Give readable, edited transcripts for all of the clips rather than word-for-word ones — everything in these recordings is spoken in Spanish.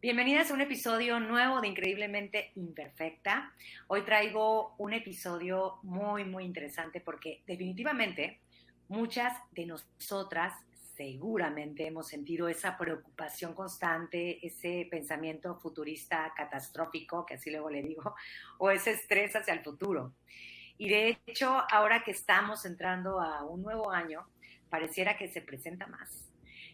Bienvenidas a un episodio nuevo de Increíblemente Imperfecta. Hoy traigo un episodio muy interesante porque definitivamente muchas de nosotras seguramente hemos sentido esa preocupación constante, ese pensamiento futurista catastrófico, que así luego le digo, o ese estrés hacia el futuro. Y de hecho, ahora que estamos entrando a un nuevo año, pareciera que se presenta más,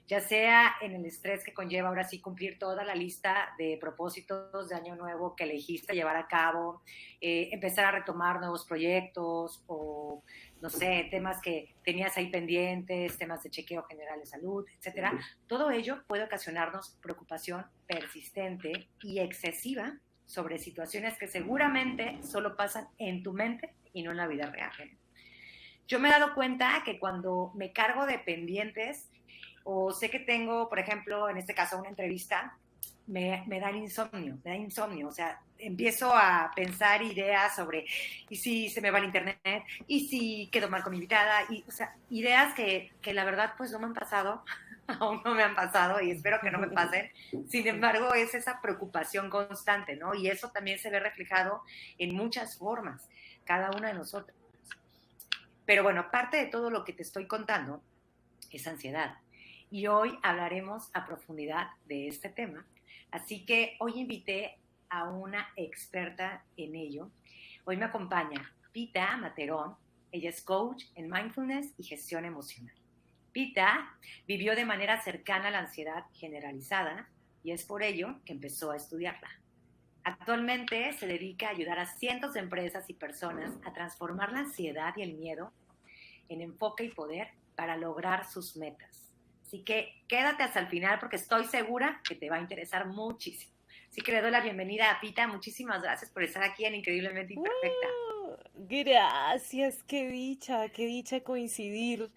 ya sea en el estrés que conlleva ahora sí cumplir toda la lista de propósitos de año nuevo que elegiste llevar a cabo, empezar a retomar nuevos proyectos o, no sé, temas que tenías ahí pendientes, temas de chequeo general de salud, etcétera. Todo ello puede ocasionarnos preocupación persistente y excesiva sobre situaciones que seguramente solo pasan en tu mente y no en la vida real. Yo me he dado cuenta que cuando me cargo de pendientes o sé que tengo, por ejemplo, en este caso una entrevista, me da insomnio, o sea, empiezo a pensar ideas sobre, ¿y si se me va el internet? ¿Y si quedo mal con mi invitada? Y, o sea, ideas que la verdad pues no me han pasado, aún no me han pasado y espero que no me pasen. Sin embargo, es esa preocupación constante, ¿no? Y eso también se ve reflejado en muchas formas, cada una de nosotros. Pero bueno, parte de todo lo que te estoy contando es ansiedad. Y hoy hablaremos a profundidad de este tema. Así que hoy invité a una experta en ello. Hoy me acompaña Pita Materón. Ella es coach en mindfulness y gestión emocional. Pita vivió de manera cercana a la ansiedad generalizada y es por ello que empezó a estudiarla. Actualmente se dedica a ayudar a cientos de empresas y personas a transformar la ansiedad y el miedo en enfoque y poder para lograr sus metas. Así que quédate hasta el final porque estoy segura que te va a interesar muchísimo. Así que le doy la bienvenida a Pita. Muchísimas gracias por estar aquí en Increíblemente Imperfecta. Gracias, qué dicha coincidir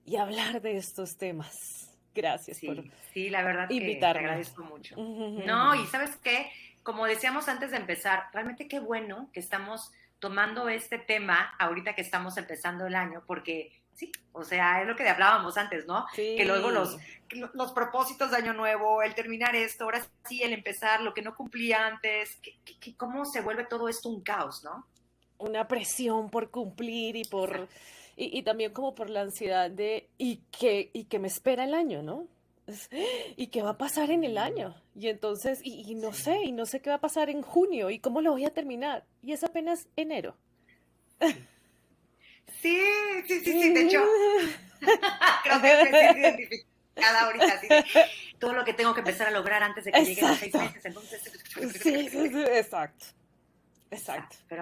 y hablar de estos temas. Gracias por Sí, la verdad que te invitarme. agradezco mucho. No, y sabes qué, como decíamos antes de empezar, realmente qué bueno que estamos tomando este tema ahorita que estamos empezando el año, porque sí, o sea, es lo que hablábamos antes, ¿no? Que luego Sí, los propósitos de año nuevo, el terminar esto, ahora sí, el empezar, lo que no cumplía antes, cómo se vuelve todo esto un caos, ¿no? una presión por cumplir y por Exacto. y también como por la ansiedad de y que me espera el año, ¿no? Es- ¿Y qué va a pasar en el Sí, año? Y entonces, sí, y no sé qué va a pasar en junio y cómo lo voy a terminar. Y es apenas enero. sí. Sí, sí, de hecho, creo que me siento identificada ahorita, así de todo lo que tengo que empezar a lograr antes de que lleguen los seis Exacto. meses, entonces... Sí, exacto, exacto. Exacto, Por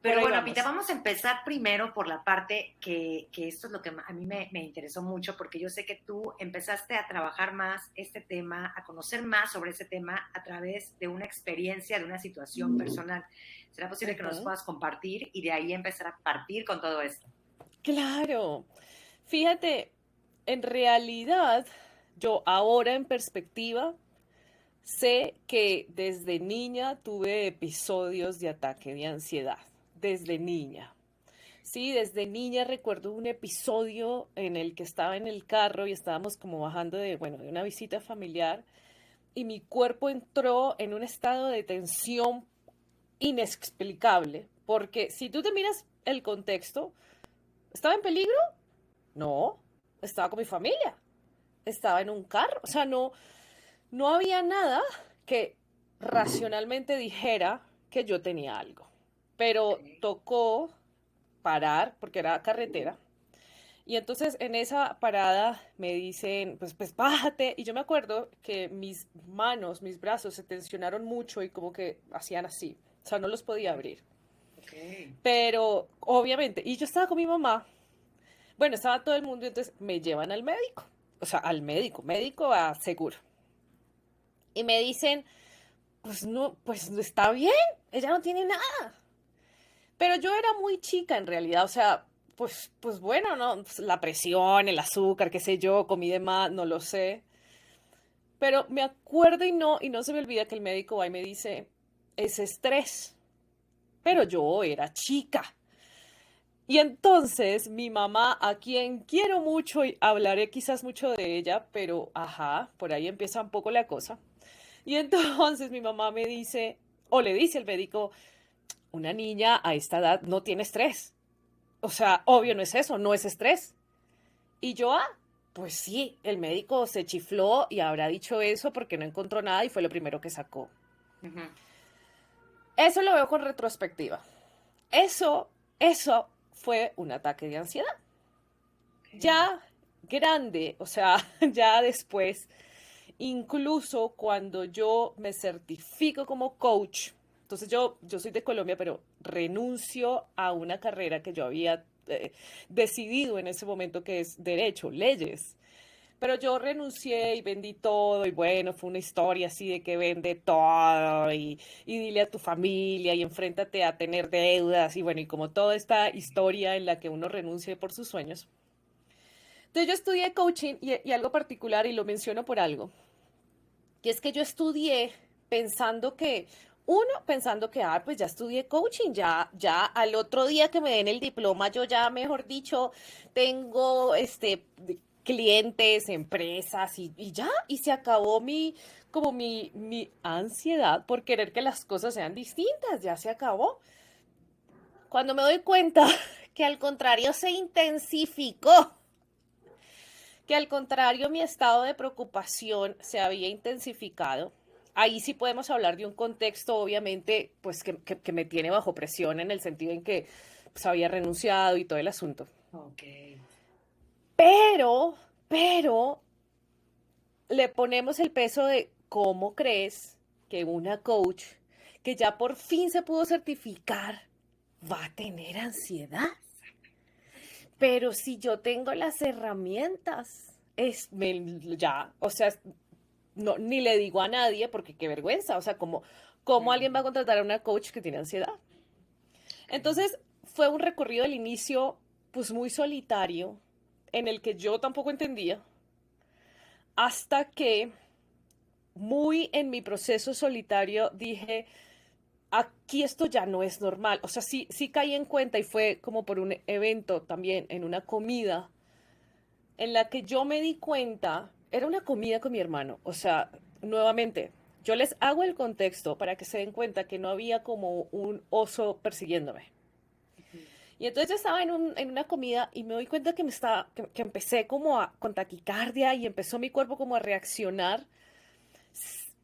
pero ahí bueno, Pita, vamos. vamos a empezar primero por la parte que esto es lo que a mí me interesó mucho, porque yo sé que tú empezaste a trabajar más este tema, a conocer más sobre ese tema a través de una experiencia, de una situación personal. ¿Será posible que nos Ujú. puedas compartir y de ahí empezar a partir con todo esto? Claro. Fíjate, en realidad, yo ahora en perspectiva sé que desde niña tuve episodios de ataque de ansiedad. Desde niña. Sí, desde niña recuerdo un episodio en el que estaba en el carro y estábamos como bajando de, bueno, de una visita familiar y mi cuerpo entró en un estado de tensión inexplicable, porque si tú te miras el contexto, ¿estaba en peligro? No, estaba con mi familia, estaba en un carro, o sea, no había nada que racionalmente dijera que yo tenía algo, pero Okay. tocó parar porque era carretera. Y entonces en esa parada me dicen, pues bájate. Y yo me acuerdo que mis manos, mis brazos se tensionaron mucho y como que hacían así. O sea, no los podía abrir. Okay. Pero obviamente, y yo estaba con mi mamá, bueno, estaba todo el mundo, y entonces me llevan al médico, o sea, al médico, médico a seguro. Y me dicen, pues no está bien, ella no tiene nada. Pero yo era muy chica en realidad, o sea, pues bueno, ¿no? Pues la presión, el azúcar, qué sé yo, comí de más, no lo sé. Pero me acuerdo y no se me olvida que el médico va y me dice, es estrés. Pero yo era chica. Y entonces mi mamá, a quien quiero mucho y hablaré quizás mucho de ella, pero ajá, por ahí empieza un poco la cosa, Y entonces mi mamá me dice, o le dice al médico, una niña a esta edad no tiene estrés. O sea, obvio no es eso, no es estrés. Y yo, pues sí, el médico se chifló y habrá dicho eso porque no encontró nada y fue lo primero que sacó. Ujú. Eso lo veo con retrospectiva. Eso fue un ataque de ansiedad. Ok. Ya grande, o sea, ya después, incluso cuando yo me certifico como coach, entonces yo soy de Colombia, pero renuncio a una carrera que yo había decidido en ese momento que es derecho, leyes. Pero yo renuncié y vendí todo y bueno, fue una historia así de que vende todo y dile a tu familia y enfréntate a tener deudas y bueno, y como toda esta historia en la que uno renuncia por sus sueños. Entonces yo estudié coaching y algo particular y lo menciono por algo. Y es que yo estudié pensando que, pensando que, pues ya estudié coaching, ya al otro día que me den el diploma, yo ya, mejor dicho, tengo clientes, empresas y ya, y se acabó como mi ansiedad por querer que las cosas sean distintas, ya se acabó. Cuando me doy cuenta que al contrario se intensificó, que al contrario mi estado de preocupación se había intensificado. Ahí sí podemos hablar de un contexto, obviamente, pues que me tiene bajo presión en el sentido en que pues, había renunciado y todo el asunto. Ok. Pero, le ponemos el peso de cómo crees que una coach que ya por fin se pudo certificar va a tener ansiedad. Pero si yo tengo las herramientas, ya, o sea, no, ni le digo a nadie porque qué vergüenza, o sea, ¿cómo alguien va a Mm, contratar a una coach que tiene ansiedad? ok. Entonces, fue un recorrido del inicio, pues muy solitario, en el que yo tampoco entendía, hasta que muy en mi proceso solitario dije, aquí esto ya no es normal. O sea, sí caí en cuenta y fue como por un evento también, en una comida, en la que yo me di cuenta, era una comida con mi hermano, o sea, nuevamente, yo les hago el contexto para que se den cuenta que no había como un oso persiguiéndome. Ujú. Y entonces yo estaba en una comida y me doy cuenta que empecé como con taquicardia y empezó mi cuerpo como a reaccionar.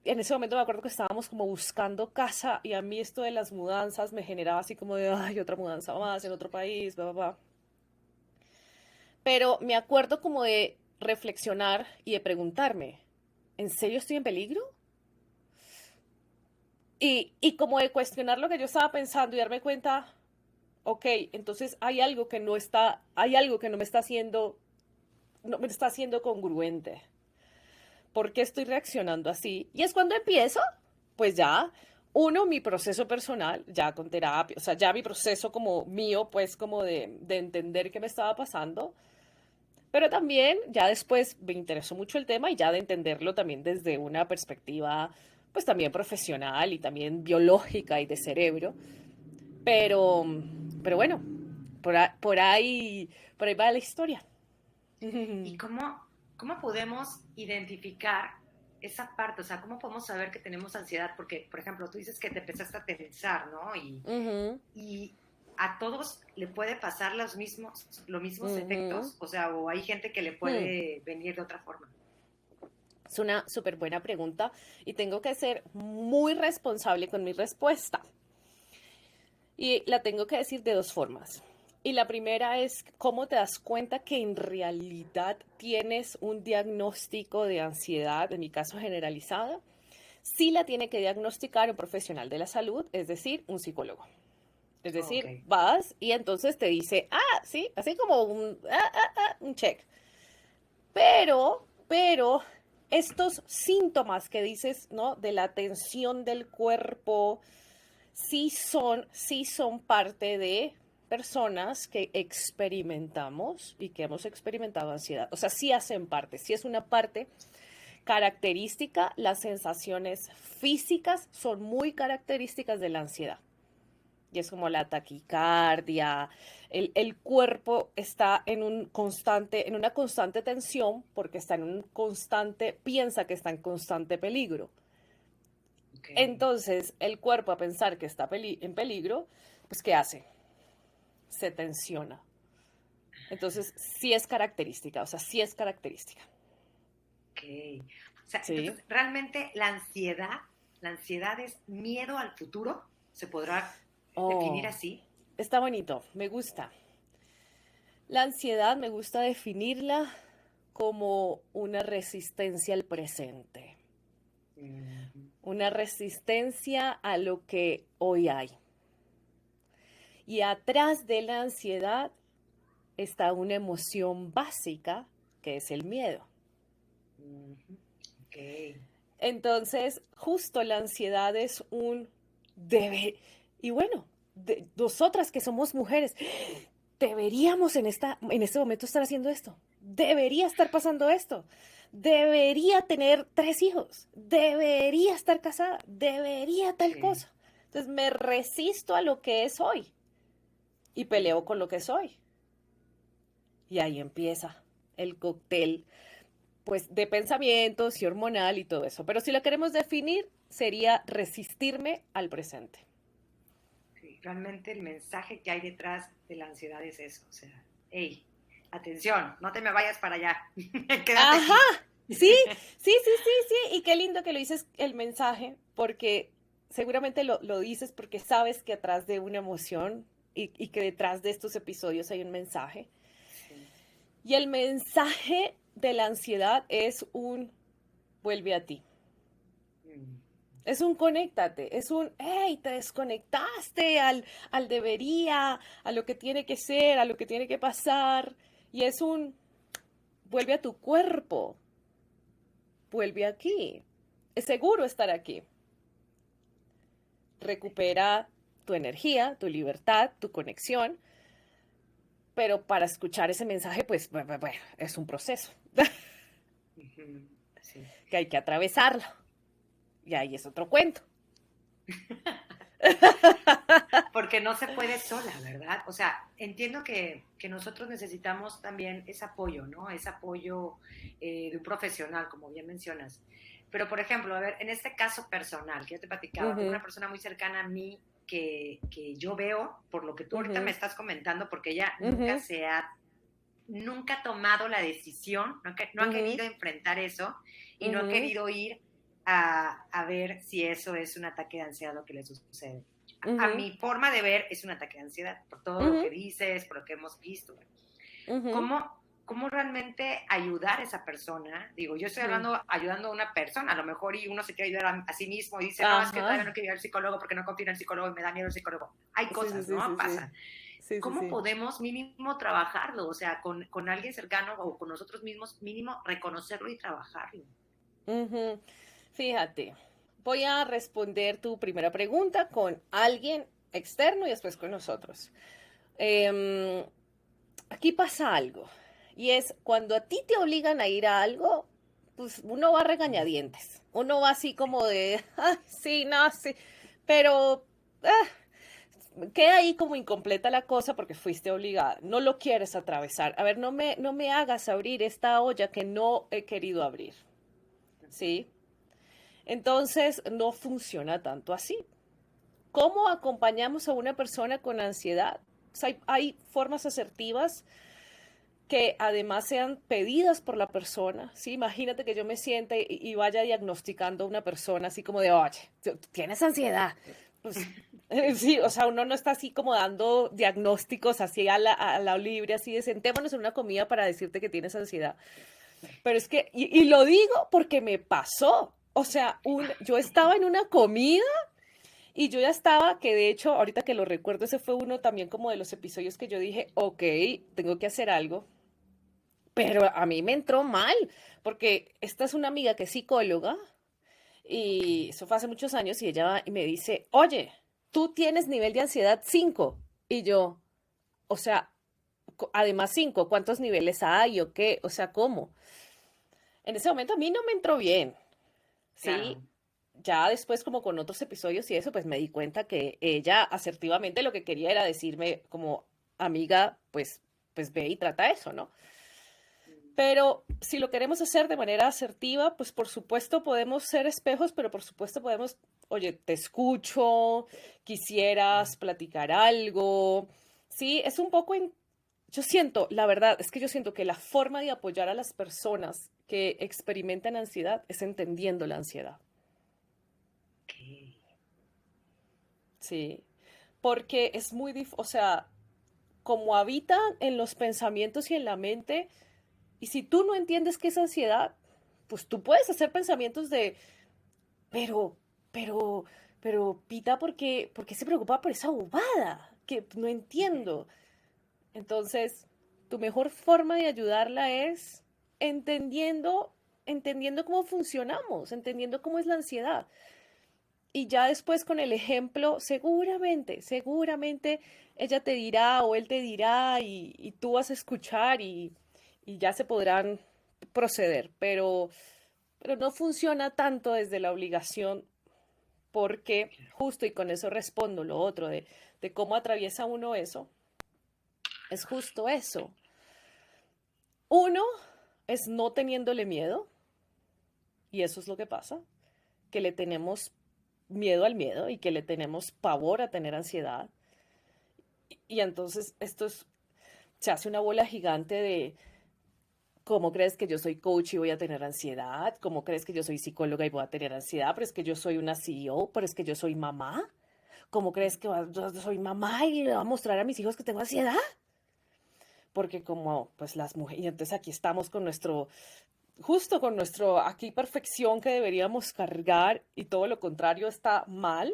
En ese momento me acuerdo que estábamos como buscando casa y a mí esto de las mudanzas me generaba así como de, ay, otra mudanza más en otro país, bla, bla, bla. Pero me acuerdo como de reflexionar y de preguntarme, ¿en serio estoy en peligro? Y como de cuestionar lo que yo estaba pensando y darme cuenta, ok, entonces hay algo que no me está haciendo, no me está haciendo congruente. ¿Por qué estoy reaccionando así? Y es cuando empiezo, pues ya, mi proceso personal, ya con terapia, o sea, ya mi proceso como mío, pues como de entender qué me estaba pasando. Pero también ya después me interesó mucho el tema y ya de entenderlo también desde una perspectiva pues también profesional y también biológica y de cerebro. Pero, pero bueno, por ahí va la historia. ¿Y cómo podemos identificar esa parte? O sea, ¿cómo podemos saber que tenemos ansiedad? Porque, por ejemplo, tú dices que te empezaste a tensar, ¿no? Ujú, Y a todos le puede pasar los mismos ujú, efectos, o sea, o hay gente que le hmm. puede venir de otra forma. Es una súper buena pregunta y tengo que ser muy responsable con mi respuesta. Y la tengo que decir de dos formas. Y la primera es cómo te das cuenta que en realidad tienes un diagnóstico de ansiedad, en mi caso generalizada. Sí la tiene que diagnosticar un profesional de la salud, es decir, un psicólogo. Es Ok. decir, vas y entonces te dice, sí, así como un check. Pero, estos síntomas que dices, ¿no? De la tensión del cuerpo, sí son parte de personas que experimentamos y que hemos experimentado ansiedad. O sea, sí hacen parte, sí es una parte característica. Las sensaciones físicas son muy características de la ansiedad. Y es como la taquicardia, el cuerpo está en una constante tensión porque está piensa que está en constante peligro. Ok. Entonces, el cuerpo a pensar que está en peligro, pues ¿qué hace? Se tensiona. Entonces, sí es característica, o sea, sí es característica. Ok. O sea, ¿Sí? entonces, realmente la ansiedad es miedo al futuro, ¿se podrá definir Oh, así? está bonito, me gusta. La ansiedad me gusta definirla como una resistencia al presente, Ujú. una resistencia a lo que hoy hay. Y atrás de la ansiedad está una emoción básica que es el miedo. Ujú. Ok. Entonces, justo la ansiedad es un debe. Y bueno, nosotras que somos mujeres, deberíamos en este momento estar haciendo esto. Debería estar pasando esto. Debería tener 3 hijos. Debería estar casada. Debería tal Sí. cosa. Entonces me resisto a lo que es hoy y peleo Ujú. con lo que soy. Y ahí empieza el cóctel, pues, de pensamientos y hormonal y todo eso. Pero si lo queremos definir, sería resistirme al presente. Sí, realmente el mensaje que hay detrás de la ansiedad es eso, o sea, hey, atención, no te me vayas para allá, quédate Ajá, aquí. sí, sí, sí, sí, sí. Y qué lindo que lo dices el mensaje, porque seguramente lo dices porque sabes que atrás de una emoción y que detrás de estos episodios hay un mensaje. Sí. Y el mensaje de la ansiedad es un vuelve a ti. Mm. Es un conéctate, es un, hey, te desconectaste al debería, a lo que tiene que ser, a lo que tiene que pasar. Y es un, vuelve a tu cuerpo, vuelve aquí. Es seguro estar aquí. Recupera tu energía, tu libertad, tu conexión. Pero para escuchar ese mensaje, pues, bueno, es un proceso Ujú. Sí. que hay que atravesarlo. Y ahí es otro cuento. Porque no se puede sola, ¿verdad? O sea, entiendo que nosotros necesitamos también ese apoyo, ¿no? Ese apoyo de un profesional, como bien mencionas. Pero, por ejemplo, a ver, en este caso personal, que yo te platicaba, tengo Ujú, una persona muy cercana a mí que yo veo, por lo que tú ahorita me ujú, estás comentando, porque ella ujú, nunca ha tomado la decisión, no ha ujú, querido enfrentar eso y no ha ujú, querido ir a ver si eso es un ataque de ansiedad lo que le sucede. A ujú, mi forma de ver es un ataque de ansiedad, por todo lo ujú, que dices, por lo que hemos visto. ujú, ¿Cómo realmente ayudar a esa persona? Digo, yo estoy ujú. ayudando a una persona, a lo mejor y uno se quiere ayudar a sí mismo y dice, no, es que todavía no Ajá. quiero ir al psicólogo porque no confío en el psicólogo y me da miedo el psicólogo. Hay Sí, sí, cosas, sí, ¿no? sí, sí. Pasan. Sí, sí, ¿Cómo sí. podemos mínimo trabajarlo? O sea, con alguien cercano o con nosotros mismos, mínimo reconocerlo y trabajarlo. Ujú. Fíjate, voy a responder tu primera pregunta con alguien externo y después con nosotros. Em, Aquí pasa algo, y es cuando a ti te obligan a ir a algo, pues uno va a regañadientes, uno va así Sí. como de, "Ah, sí, no, sí, pero ah, queda ahí como incompleta la cosa porque fuiste obligada, no lo quieres atravesar. A ver, no me hagas abrir esta olla que no he querido abrir, ¿sí? Entonces no funciona tanto así. ¿Cómo acompañamos a una persona con ansiedad? Pues hay formas asertivas que además sean pedidas por la persona, ¿sí? Imagínate que yo me siente y vaya diagnosticando a una persona así como de, oye, tienes ansiedad. Pues Sí, sí, o claro. sea, uno no está así como dando diagnósticos así a la libre, así de sentémonos en una comida para decirte que tienes ansiedad. Pero es que, y lo digo porque me pasó. O sea, yo estaba en una comida y yo ya estaba, que de hecho, ahorita que lo recuerdo, ese fue uno también como de los episodios que yo dije, ok, tengo que hacer algo. Pero a mí me entró mal, porque esta es una amiga que es psicóloga Ok. y eso fue hace muchos años y ella va y me dice, oye, tú tienes nivel de ansiedad 5. Y yo, o sea, además 5, ¿cuántos niveles hay o qué? O sea, ¿cómo? En ese momento a mí no me entró bien, ¿sí? Claro. Ya después como con otros episodios y eso, pues me di cuenta que ella asertivamente lo que quería era decirme como amiga, pues ve y trata eso, ¿no? Pero si lo queremos hacer de manera asertiva, pues por supuesto podemos ser espejos, pero por supuesto podemos oye, te escucho, quisieras platicar algo. Sí, es un poco, yo siento, la verdad, es que yo siento que la forma de apoyar a las personas que experimentan ansiedad es entendiendo la ansiedad. Ok. Sí, porque es muy o sea, como habitan en los pensamientos y en la mente, y si tú no entiendes qué es ansiedad, pues tú puedes hacer pensamientos de, pero, pero, pero, Pita, ¿por qué se preocupa por esa bobada? Que no entiendo. Entonces, tu mejor forma de ayudarla es entendiendo, entendiendo cómo funcionamos, entendiendo cómo es la ansiedad. Y ya después con el ejemplo, seguramente ella te dirá o él te dirá y tú vas a escuchar y ya se podrán proceder. Pero no funciona tanto desde la obligación porque justo, y con eso respondo lo otro de cómo atraviesa uno eso, es justo eso. Uno es no teniéndole miedo, y eso es lo que pasa, que le tenemos miedo al miedo y que le tenemos pavor a tener ansiedad. Y entonces se hace una bola gigante de cómo crees que yo soy coach y voy a tener ansiedad, cómo crees que yo soy psicóloga y voy a tener ansiedad, pero es que yo soy una CEO, pero es que yo soy mamá. ¿Cómo crees que yo soy mamá y le voy a mostrar a mis hijos que tengo ansiedad? Porque como pues las mujeres, y entonces aquí estamos con nuestro, justo con nuestro aquí perfección que deberíamos cargar y todo lo contrario está mal.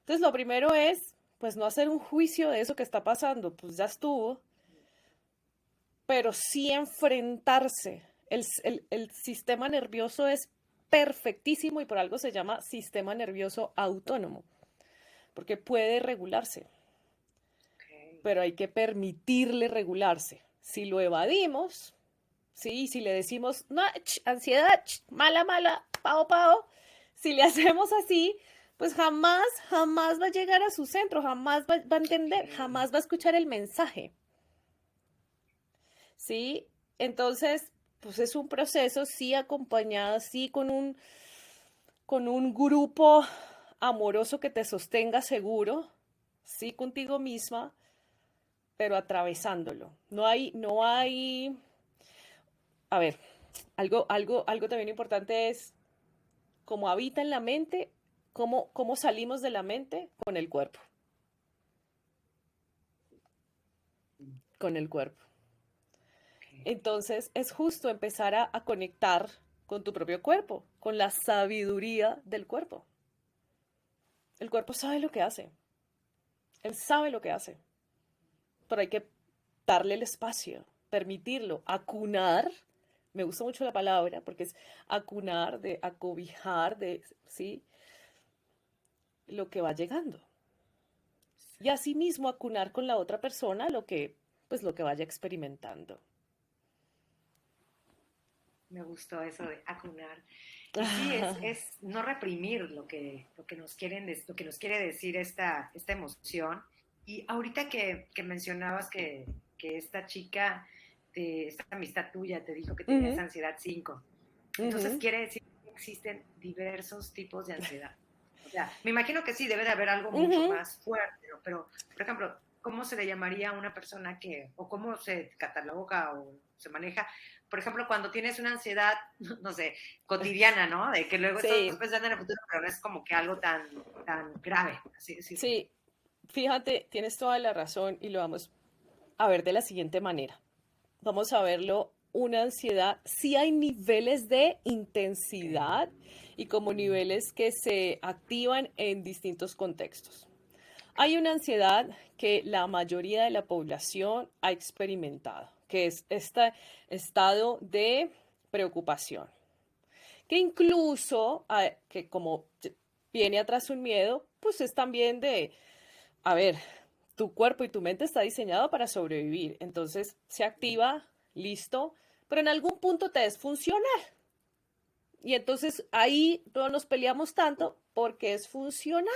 Entonces lo primero es pues no hacer un juicio de eso que está pasando, pues ya estuvo, pero sí enfrentarse. El sistema nervioso es perfectísimo y por algo se llama sistema nervioso autónomo, porque puede regularse, Ok. pero hay que permitirle regularse. Si lo evadimos, ¿sí? Si le decimos, no, ansiedad, mala, mala, pao, pao, si le hacemos así, pues jamás va a llegar a su centro, jamás va a entender, Ok. jamás va a escuchar el mensaje, ¿sí? Entonces, pues es un proceso, sí, acompañado, sí, con un grupo amoroso que te sostenga seguro, sí, contigo misma, pero atravesándolo. A ver, algo también importante es cómo habita en la mente, cómo salimos de la mente con el cuerpo, con el cuerpo. Ok. Entonces es justo empezar a conectar con tu propio cuerpo, con la sabiduría del cuerpo. El cuerpo sabe lo que hace, él sabe lo que hace, pero hay que darle el espacio, permitirlo, acunar. Me gusta mucho la palabra porque es acunar, de acobijar, de, ¿sí? Lo que va llegando. Y asimismo acunar con la otra persona pues lo que vaya experimentando. Me gustó eso de acunar. Y sí, es no reprimir lo que nos lo que nos quiere decir esta emoción. Y ahorita que mencionabas que esta chica, esta amistad tuya, te dijo que tenías Ujú, ansiedad 5, entonces ujú. quiere decir que existen diversos tipos de ansiedad. O sea, me imagino que sí, debe de haber algo mucho Ujú. más fuerte, ¿no? Pero, por ejemplo, ¿cómo se le llamaría a una persona o cómo se cataloga o se maneja? Por ejemplo, cuando tienes una ansiedad, no sé, cotidiana, ¿no? De que luego estás Sí, pensando en el futuro, pero no es como que algo tan grave, así decirlo. sí, fíjate, tienes toda la razón y lo vamos a ver de la siguiente manera. Vamos a verlo, una ansiedad, sí hay niveles de Ok. intensidad y como niveles que se activan en distintos contextos. Hay una ansiedad que la mayoría de la población ha experimentado, que es este estado de preocupación, que incluso, que como viene atrás un miedo, pues es también de, a ver, tu cuerpo y tu mente está diseñado para sobrevivir, entonces se activa, listo, pero en algún punto te es funcional. Y entonces ahí no nos peleamos tanto porque es funcional.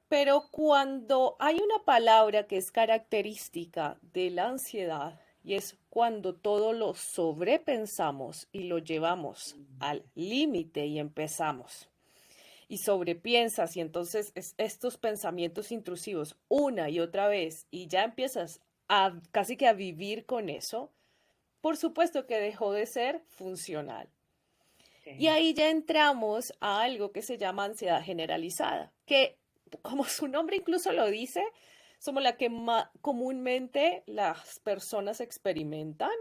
Pero cuando hay una palabra que es característica de la ansiedad, y es cuando todo lo sobrepensamos y lo llevamos al límite y empezamos. Y sobrepiensas y entonces estos pensamientos intrusivos una y otra vez y ya empiezas a casi que a vivir con eso, por supuesto que dejó de ser funcional. Y Sí. ahí ya entramos a algo que se llama ansiedad generalizada, que como su nombre incluso lo dice, somos la que comúnmente las personas experimentan,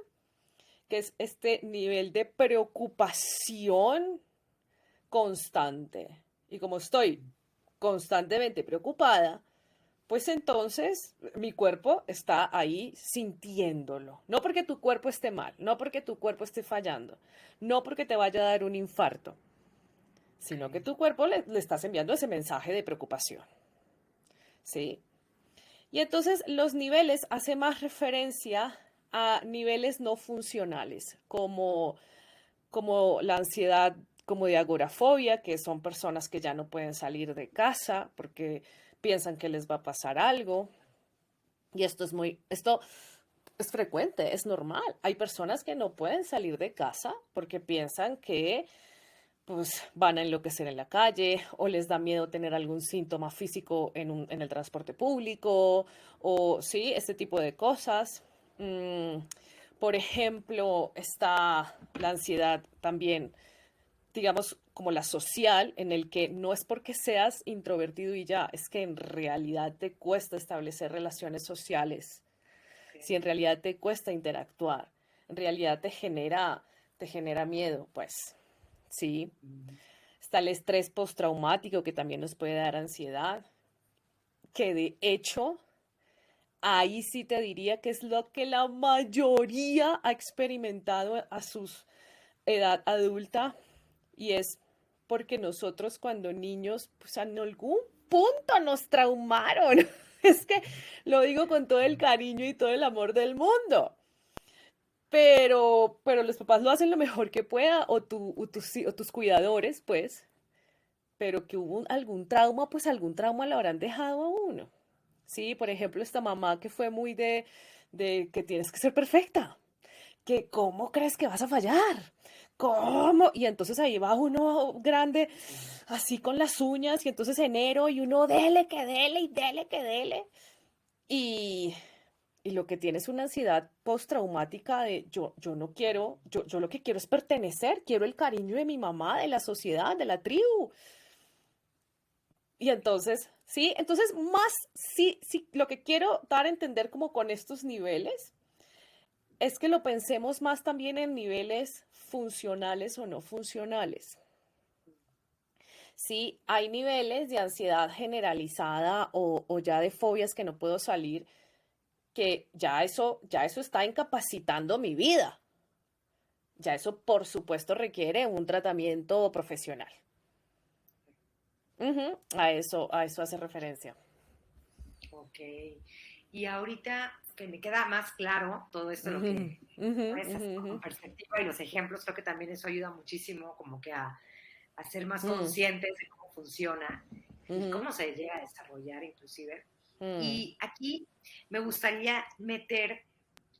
que es este nivel de preocupación constante. Y como estoy constantemente preocupada, pues entonces mi cuerpo está ahí sintiéndolo. No porque tu cuerpo esté mal, no porque tu cuerpo esté fallando, no porque te vaya a dar un infarto, sino que Ok. tu cuerpo le estás enviando ese mensaje de preocupación. ¿Sí? Y entonces los niveles hace más referencia a niveles no funcionales, como la ansiedad, como de agorafobia, que son personas que ya no pueden salir de casa porque piensan que les va a pasar algo. Y esto es frecuente, es normal. Hay personas que no pueden salir de casa porque piensan que pues van a enloquecer en la calle o les da miedo tener algún síntoma físico en el transporte público o sí, este tipo de cosas. Mm, por ejemplo, está la ansiedad también, digamos, como la social, en el que no es porque seas introvertido y ya, es que en realidad te cuesta establecer relaciones sociales, Ok. si en realidad te cuesta interactuar, en realidad te genera miedo, pues, sí. Mm. Está el estrés postraumático que también nos puede dar ansiedad, que de hecho, ahí sí te diría que es lo que la mayoría ha experimentado a su edad adulta y es porque nosotros cuando niños, pues en algún punto nos traumaron. Es que lo digo con todo el cariño y todo el amor del mundo. Pero los papás lo hacen lo mejor que pueda, o tus cuidadores, pues, pero que hubo algún trauma, pues algún trauma lo habrán dejado a uno. Sí, por ejemplo, esta mamá que fue muy de que tienes que ser perfecta, que cómo crees que vas a fallar, cómo, y entonces ahí va uno grande, Sí. así con las uñas, y entonces enero, y uno dele que dele, y dele que dele, y, y lo que tiene es una ansiedad postraumática de yo no quiero, yo lo que quiero es pertenecer, quiero el cariño de mi mamá, de la sociedad, de la tribu, y entonces, sí, entonces más, sí, sí, lo que quiero dar a entender como con estos niveles es que lo pensemos más también en niveles funcionales o no funcionales. Sí, hay niveles de ansiedad generalizada o ya de fobias que no puedo salir, que ya eso está incapacitando mi vida. Ya eso, por supuesto, requiere un tratamiento profesional. Ujú, a eso hace referencia. Ok. Y ahorita que me queda más claro todo esto, lo Ujú, que ujú, pones así ujú, ujú. como en perspectiva y los ejemplos, creo que también eso ayuda muchísimo como que a ser más Mm, conscientes de cómo funciona y ujú, cómo se llega a desarrollar inclusive. mm. Y aquí me gustaría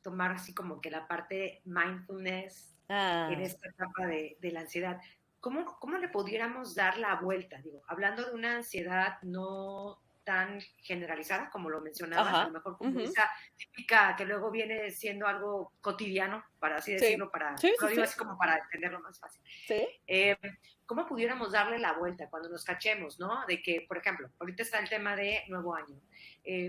tomar así como que la parte de mindfulness en Ah, esta etapa de la ansiedad. ¿Cómo le pudiéramos dar la vuelta? Digo, hablando de una ansiedad no tan generalizada como lo mencionabas, a lo ajá. mejor como Ujú. esa típica que luego viene siendo algo cotidiano, para así Sí, decirlo, sí, sí, lo digo sí, así como para entenderlo más fácil. sí. Eh, ¿Cómo pudiéramos darle la vuelta cuando nos cachemos, ¿no? De que, por ejemplo, ahorita está el tema de nuevo año,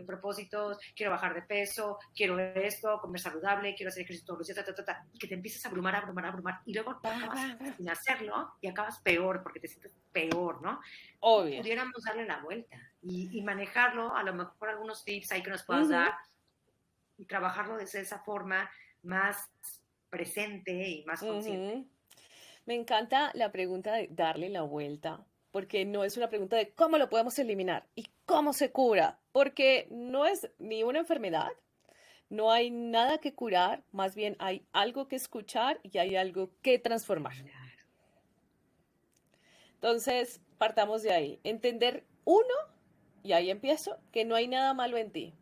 propósitos, quiero bajar de peso, quiero esto, comer saludable, quiero hacer ejercicio todos los días, y que te empieces a abrumar, abrumar, abrumar, y luego Pa, acabas pa, pa. sin hacerlo y acabas peor porque te sientes peor, ¿no? ¿Cómo Obvio. pudiéramos darle la vuelta y manejarlo? A lo mejor algunos tips ahí que nos puedas Ujú, dar y trabajarlo desde esa forma más presente y más consciente. ujú. Me encanta la pregunta de darle la vuelta, porque no es una pregunta de cómo lo podemos eliminar y cómo se cura, porque no es ni una enfermedad, no hay nada que curar, más bien hay algo que escuchar y hay algo que transformar. Claro. Entonces, partamos de ahí. Entender uno, y ahí empiezo, que no hay nada malo en ti,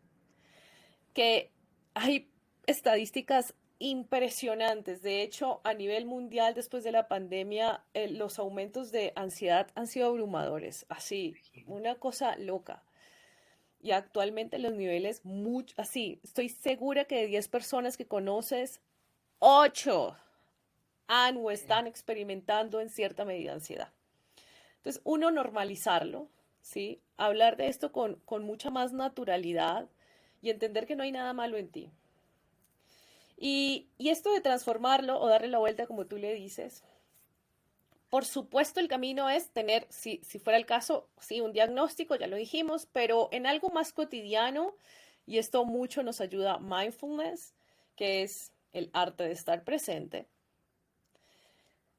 que hay estadísticas impresionantes. De hecho, a nivel mundial, después de la pandemia, los aumentos de ansiedad han sido abrumadores. Así, una cosa loca. Y actualmente los niveles, así, estoy segura que de 10 personas que conoces, 8 han o están experimentando en cierta medida ansiedad. Entonces, uno, normalizarlo, ¿sí? Hablar de esto con mucha más naturalidad y entender que no hay nada malo en ti. Y esto de transformarlo o darle la vuelta, como tú le dices, por supuesto el camino es tener, si fuera el caso, sí, un diagnóstico, ya lo dijimos, pero en algo más cotidiano, y esto mucho nos ayuda mindfulness, que es el arte de estar presente,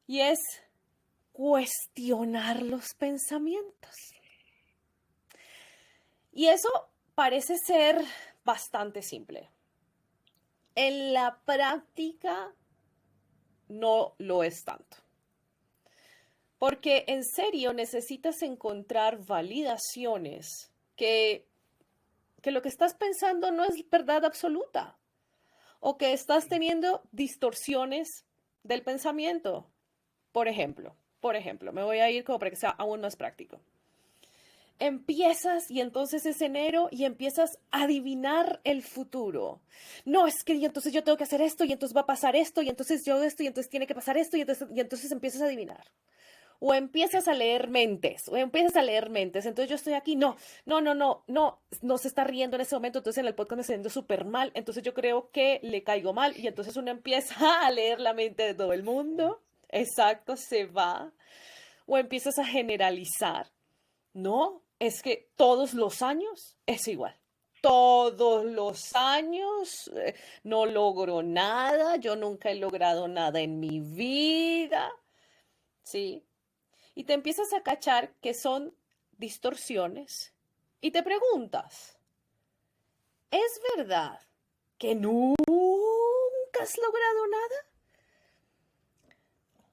y es cuestionar los pensamientos. Y eso parece ser bastante simple. En la práctica no lo es tanto. Porque en serio necesitas encontrar validaciones que lo que estás pensando no es verdad absoluta o que estás teniendo distorsiones del pensamiento. Por ejemplo, me voy a ir como para que sea aún más práctico. Empiezas y entonces es enero y empiezas a adivinar el futuro. No, es que y entonces yo tengo que hacer esto y entonces va a pasar esto y entonces yo esto y entonces tiene que pasar esto y entonces empiezas a adivinar. O empiezas a leer mentes, Entonces yo estoy aquí, no se está riendo en ese momento, entonces en el podcast me está yendo súper mal, entonces yo creo que le caigo mal y entonces uno empieza a leer la mente de todo el mundo. Exacto, se va. O empiezas a generalizar. No, es que todos los años es igual. Todos los años no logro nada, yo nunca he logrado nada en mi vida, ¿sí? Y te empiezas a cachar que son distorsiones y te preguntas, ¿es verdad que nunca has logrado nada?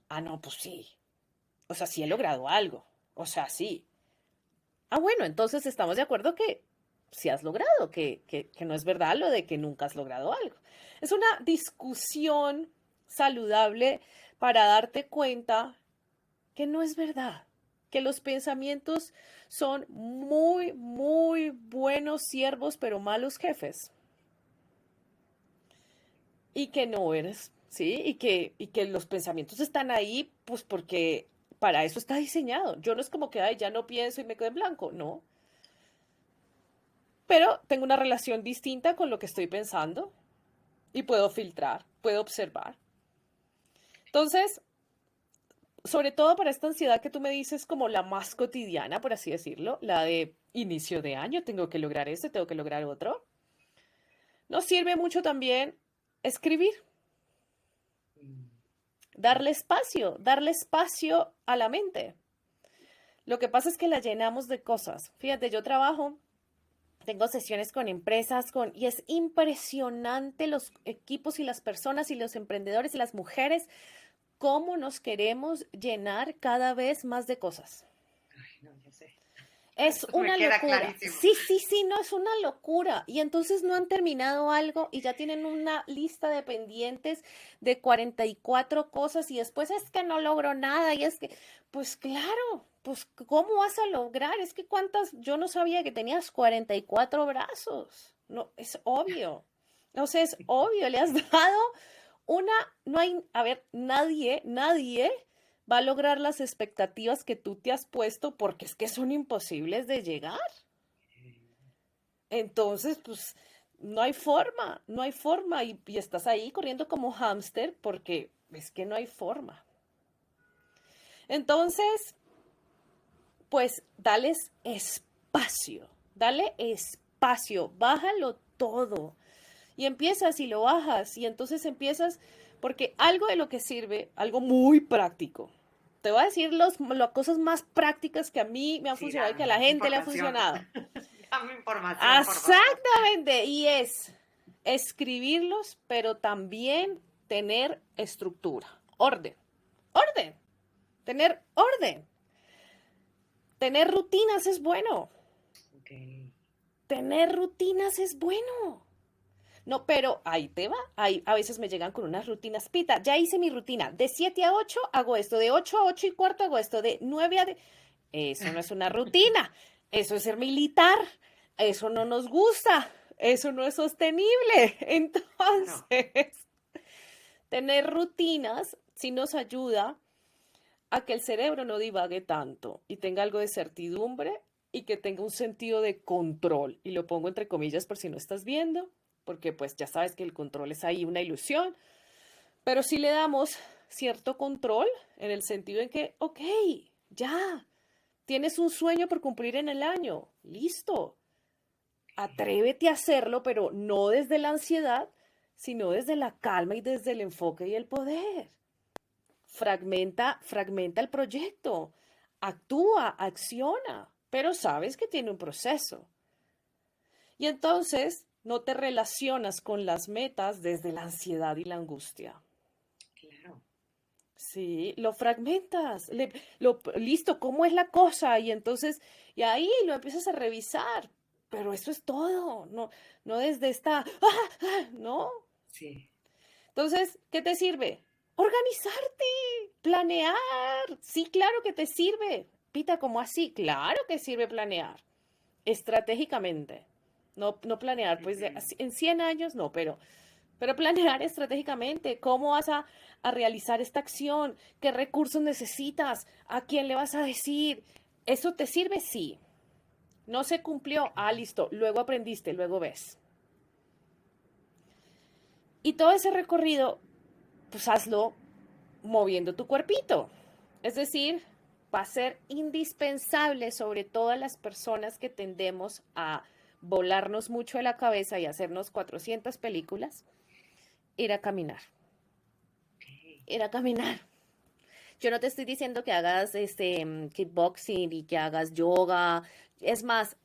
Ah, no, pues sí. O sea, sí he logrado algo. O sea, sí. Ah, bueno, entonces estamos de acuerdo que sí has logrado, que no es verdad lo de que nunca has logrado algo. Es una discusión saludable para darte cuenta que no es verdad, que los pensamientos son muy, muy buenos siervos, pero malos jefes. Y que no eres, ¿sí? Y que los pensamientos están ahí, pues porque para eso está diseñado. Yo no es como que, ay, ya no pienso y me quedo en blanco, no. Pero tengo una relación distinta con lo que estoy pensando y puedo filtrar, puedo observar. Entonces, sobre todo para esta ansiedad que tú me dices como la más cotidiana, por así decirlo, la de inicio de año, tengo que lograr esto, tengo que lograr otro. Nos sirve mucho también escribir, darle espacio a la mente. Lo que pasa es que la llenamos de cosas. Fíjate, yo trabajo, tengo sesiones con empresas, y es impresionante los equipos y las personas y los emprendedores y las mujeres, cómo nos queremos llenar cada vez más de cosas. Ay, no, ya sé. Es una Me queda locura. clarísimo. Sí, no, es una locura. Y entonces no han terminado algo y ya tienen una lista de pendientes de 44 cosas y después es que no logro nada y es que, pues claro, pues ¿cómo vas a lograr? Es que yo no sabía que tenías 44 brazos. No, es obvio. O sea, es obvio, le has dado no hay, a ver, nadie va a lograr las expectativas que tú te has puesto porque es que son imposibles de llegar. Entonces, pues, no hay forma y estás ahí corriendo como hámster porque es que no hay forma. Entonces, pues, dale espacio, bájalo todo y empiezas y lo bajas y entonces empiezas, porque algo de lo que sirve, algo muy práctico, te voy a decir las cosas más prácticas que a mí me han Sí, funcionado y que a dame la gente le ha información. funcionado. Dame información, por favor. Exactamente, y es escribirlos, pero también tener estructura, orden, tener orden. Tener rutinas es bueno. Okay. Tener rutinas es bueno. No, pero ahí te va. Ahí, a veces me llegan con unas rutinas. Pita, ya hice mi rutina. De 7 a 8 hago esto. De 8 a 8 y cuarto hago esto. De 9 a... Eso no es una rutina. Eso es ser militar. Eso no nos gusta. Eso no es sostenible. Claro. Entonces, tener rutinas sí nos ayuda a que el cerebro no divague tanto y tenga algo de certidumbre y que tenga un sentido de control. Y lo pongo entre comillas por si no estás viendo, porque pues ya sabes que el control es ahí una ilusión, pero si le damos cierto control en el sentido en que, ok, ya, tienes un sueño por cumplir en el año, listo, atrévete a hacerlo, pero no desde la ansiedad, sino desde la calma y desde el enfoque y el poder. Fragmenta el proyecto, actúa, acciona, pero sabes que tiene un proceso. Y entonces no te relacionas con las metas desde la ansiedad y la angustia. Claro. Sí, lo fragmentas, listo, ¿cómo es la cosa? Y entonces, y ahí lo empiezas a revisar, pero eso es todo, no, no desde esta, no. Sí. Entonces, ¿qué te sirve? Organizarte, planear. Sí, claro que te sirve. Pita, ¿cómo así? Claro que sirve planear. Estratégicamente. No, no planear, pues Ujú. en 100 años no, pero planear estratégicamente. ¿Cómo vas a realizar esta acción? ¿Qué recursos necesitas? ¿A quién le vas a decir? ¿Eso te sirve? Sí. No se cumplió. Ah, listo. Luego aprendiste, luego ves. Y todo ese recorrido, pues hazlo moviendo tu cuerpito. Es decir, va a ser indispensable, sobre todo a las personas que tendemos a volarnos mucho de la cabeza y hacernos 400 películas, ir a caminar. Ok. Ir a caminar. Yo no te estoy diciendo que hagas kickboxing y que hagas yoga. Es más,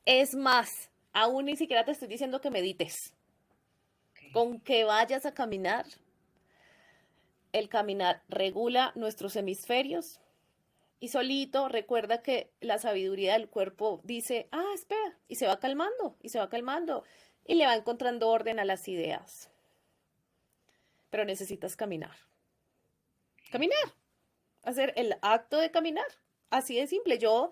aún ni siquiera te estoy diciendo que medites. Ok. Con que vayas a caminar, el caminar regula nuestros hemisferios. Y solito recuerda que la sabiduría del cuerpo dice, ah, espera, y se va calmando, y se va calmando, y le va encontrando orden a las ideas. Pero necesitas caminar. Caminar, hacer el acto de caminar. Así de simple. Yo,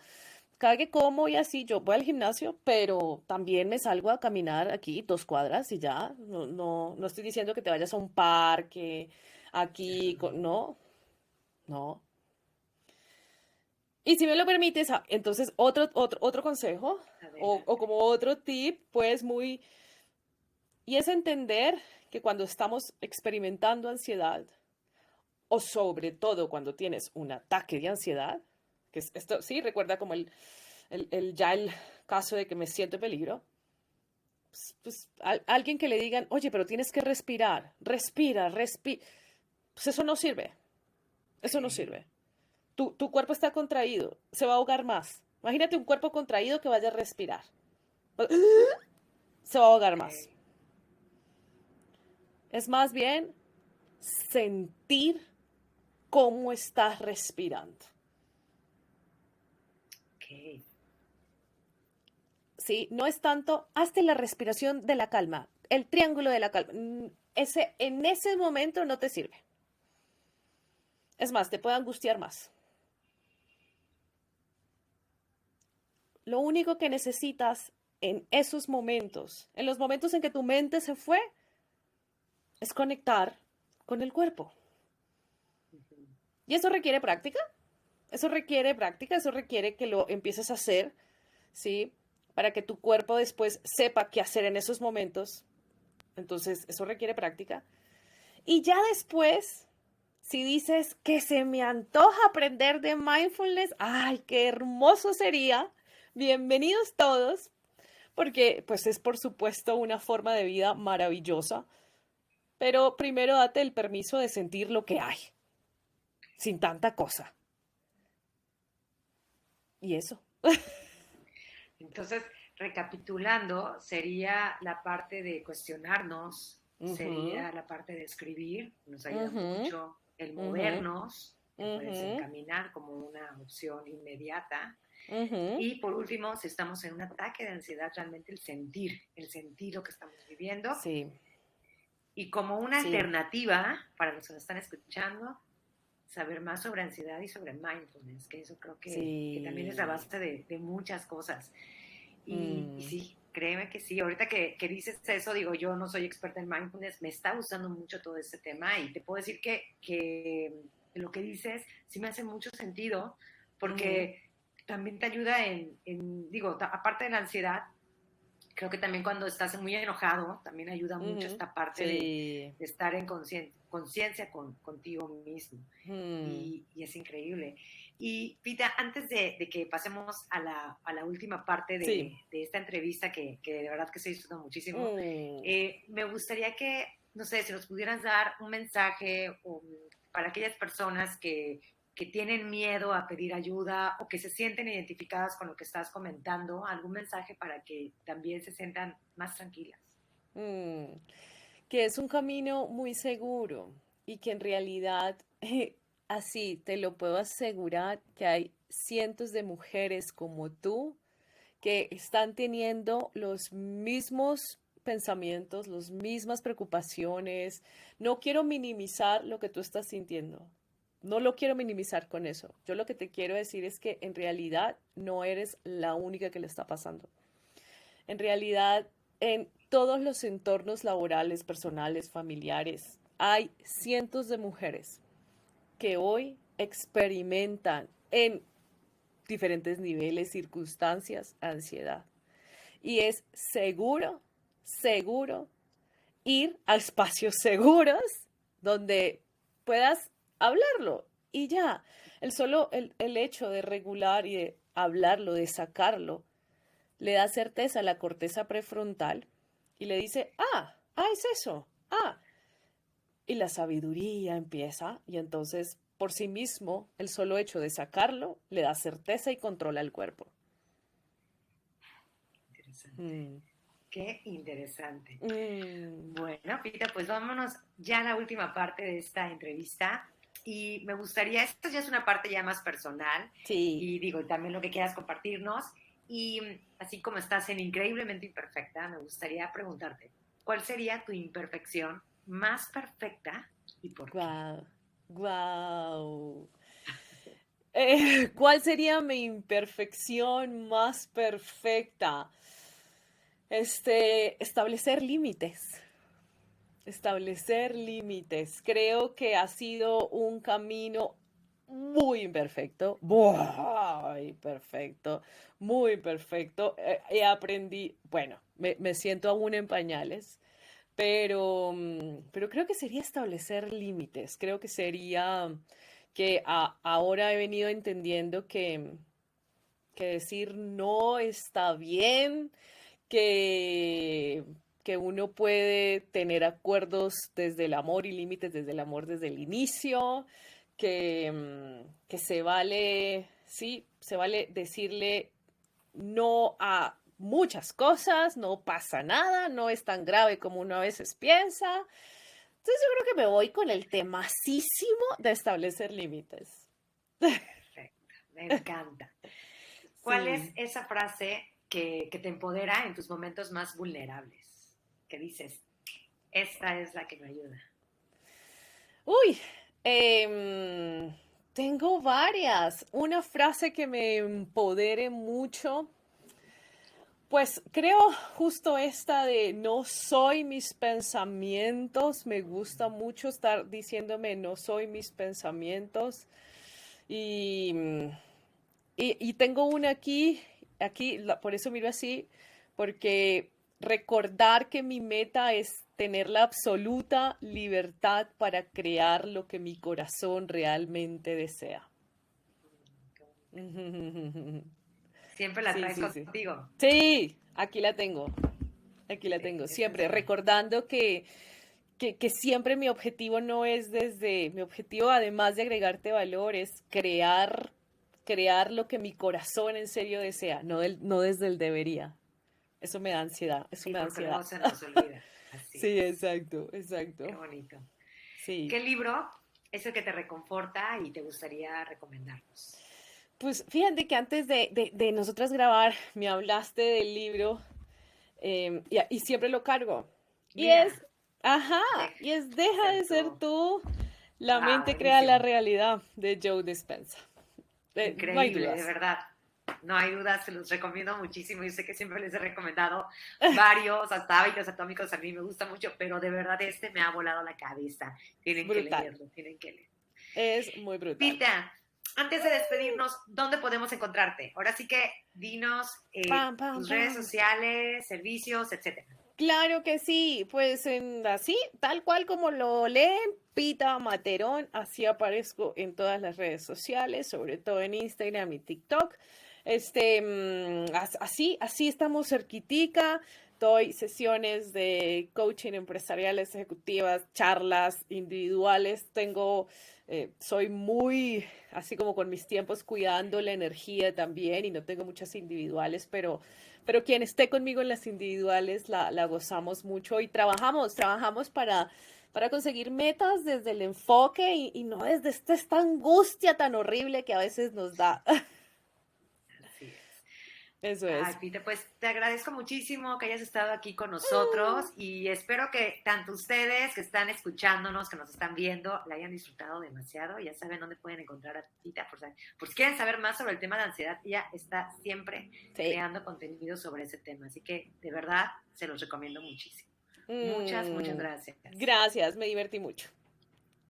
cada que como y así, yo voy al gimnasio, pero también me salgo a caminar aquí 2 cuadras y ya. No, no, no estoy diciendo que te vayas a un parque, aquí, no, no. Y si me lo permites, entonces otro consejo o Adelante. como otro tip, pues muy, y es entender que cuando estamos experimentando ansiedad, o sobre todo cuando tienes un ataque de ansiedad, que es esto, sí, recuerda como ya el caso de que me siento en peligro, pues, alguien que le digan, oye, pero tienes que respirar, respira, pues eso no Ok. sirve. Tu cuerpo está contraído, se va a ahogar más. Imagínate un cuerpo contraído que vaya a respirar. Se va a ahogar más. Ok. Es más bien sentir cómo estás respirando. Ok. ¿Sí? No es tanto, hazte la respiración de la calma, el triángulo de la calma. En ese momento no te sirve. Es más, te puede angustiar más. Lo único que necesitas en esos momentos, en los momentos en que tu mente se fue, es conectar con el cuerpo. Ujú. Y eso requiere que lo empieces a hacer, ¿sí? Para que tu cuerpo después sepa qué hacer en esos momentos. Entonces, eso requiere práctica. Y ya después, si dices que se me antoja aprender de mindfulness, ¡ay, qué hermoso sería! Bienvenidos todos, porque pues es por supuesto una forma de vida maravillosa, pero primero date el permiso de sentir lo que hay, sin tanta cosa. Y eso. Entonces, recapitulando, sería la parte de cuestionarnos, Ujú, sería la parte de escribir, nos ayuda ujú, mucho, el ujú, movernos, que puede ser ujú, caminar como una opción inmediata. ujú. Y por último, si estamos en un ataque de ansiedad, realmente el sentir lo que estamos viviendo. Sí. Y como una Sí. alternativa para los que nos están escuchando, saber más sobre ansiedad y sobre mindfulness, que eso creo que también es la Sí. base de muchas cosas. Y Mm, sí, créeme que sí. Ahorita que dices eso, digo, yo no soy experta en mindfulness, me está gustando mucho todo este tema y te puedo decir que lo que dices sí me hace mucho sentido ujú, porque también te ayuda digo, aparte de la ansiedad, creo que también cuando estás muy enojado, también ayuda mucho ujú, esta parte sí. de estar en conciencia contigo mismo. Mm, Y es increíble. Y Pita, antes de que pasemos a la última parte sí. de esta entrevista, que de verdad que se disfruta muchísimo, Mm, me gustaría que, no sé, si nos pudieras dar un mensaje para aquellas personas que tienen miedo a pedir ayuda o que se sienten identificadas con lo que estás comentando, algún mensaje para que también se sientan más tranquilas. mm. Que es un camino muy seguro y que en realidad, así te lo puedo asegurar, que hay cientos de mujeres como tú que están teniendo los mismos pensamientos, las mismas preocupaciones. No quiero minimizar lo que tú estás sintiendo. No lo quiero minimizar con eso. Yo lo que te quiero decir es que en realidad no eres la única que le está pasando. En realidad, en todos los entornos laborales, personales, familiares, hay cientos de mujeres que hoy experimentan en diferentes niveles, circunstancias, ansiedad. Y es seguro, seguro ir a espacios seguros donde puedas hablarlo. Y ya, el hecho de regular y de hablarlo, de sacarlo, le da certeza a la corteza prefrontal y le dice, es eso, y la sabiduría empieza y entonces por sí mismo el solo hecho de sacarlo le da certeza y controla el cuerpo. Interesante. Mm. Qué interesante. Mm. Bueno, Pita, pues vámonos ya a la última parte de esta entrevista. Y me gustaría, esto ya es una parte ya más personal, Sí. y digo, también lo que quieras compartirnos. Y así como estás en Increíblemente Imperfecta, me gustaría preguntarte, ¿cuál sería tu imperfección más perfecta y por qué? Guau. Guau. ¿Cuál sería mi imperfección más perfecta? Establecer límites. Establecer límites. Creo que ha sido un camino muy imperfecto, muy perfecto, muy perfecto. Bueno, me siento aún en pañales, pero, pero creo que sería establecer límites. Creo que sería que ahora he venido entendiendo que decir no está bien, que, que uno puede tener acuerdos desde el amor y límites desde el amor desde el inicio, que se vale, sí, se vale decirle no a muchas cosas, no pasa nada, no es tan grave como uno a veces piensa. Entonces yo creo que me voy con el temasísimo de establecer límites. Perfecto, me encanta. ¿Cuál es Sí. esa frase que te empodera en tus momentos más vulnerables? Que dices, esta es la que me ayuda. Uy, tengo varias. Una frase que me empodere mucho. Pues creo justo esta de no soy mis pensamientos. Me gusta mucho estar diciéndome no soy mis pensamientos. Y, y tengo una por eso miro así, porque recordar que mi meta es tener la absoluta libertad para crear lo que mi corazón realmente desea. Siempre la Sí, traes sí, sí. contigo. Sí, aquí la Sí, tengo, eso es siempre bueno. recordando que siempre mi objetivo no es mi objetivo además de agregarte valor es crear lo que mi corazón en serio desea, no desde el debería. Eso me da ansiedad, eso Sí, me da porque luego ansiedad. se nos olvida. Así Sí, es. exacto, Qué exacto. bonito. Sí. ¿Qué libro es el que te reconforta y te gustaría recomendarnos? Pues fíjate que antes de nosotras grabar me hablaste del libro y siempre lo cargo. Y Mira, Ajá, y es Deja de ser ser tú. tú, la Ah, mente crea la buenísimo. realidad de Joe Dispenza. No hay Increíble, de dudas. verdad. No hay dudas, se los recomiendo muchísimo. Yo sé que siempre les he recomendado varios, hasta hábitos atómicos, a mí me gusta mucho, pero de verdad este me ha volado la cabeza. Tienen que Brutal, leerlo, tienen que leerlo. es muy brutal. Pita, antes de despedirnos, ¿dónde podemos encontrarte? Ahora sí que dinos Pam, pam, tus redes pam. sociales, servicios, etcétera. Claro que sí, pues así, tal cual como lo leen, Pita Materón, así aparezco en todas las redes sociales, sobre todo en Instagram y TikTok. Así estamos cerquitica. Doy sesiones de coaching empresariales, ejecutivas, charlas individuales. Soy muy, así como con mis tiempos, cuidando la energía también y no tengo muchas individuales, pero quien esté conmigo en las individuales la gozamos mucho y trabajamos para conseguir metas desde el enfoque y no desde esta angustia tan horrible que a veces nos da. Así es. Eso Ay, es. Pita, pues te agradezco muchísimo que hayas estado aquí con nosotros y espero que tanto ustedes que están escuchándonos, que nos están viendo, la hayan disfrutado demasiado. Ya saben dónde pueden encontrar a Pita por si quieren saber más sobre el tema de ansiedad. Ella está siempre Sí. creando contenido sobre ese tema, así que de verdad se los recomiendo muchísimo. Muchas, muchas Mm, gracias. gracias, me divertí mucho.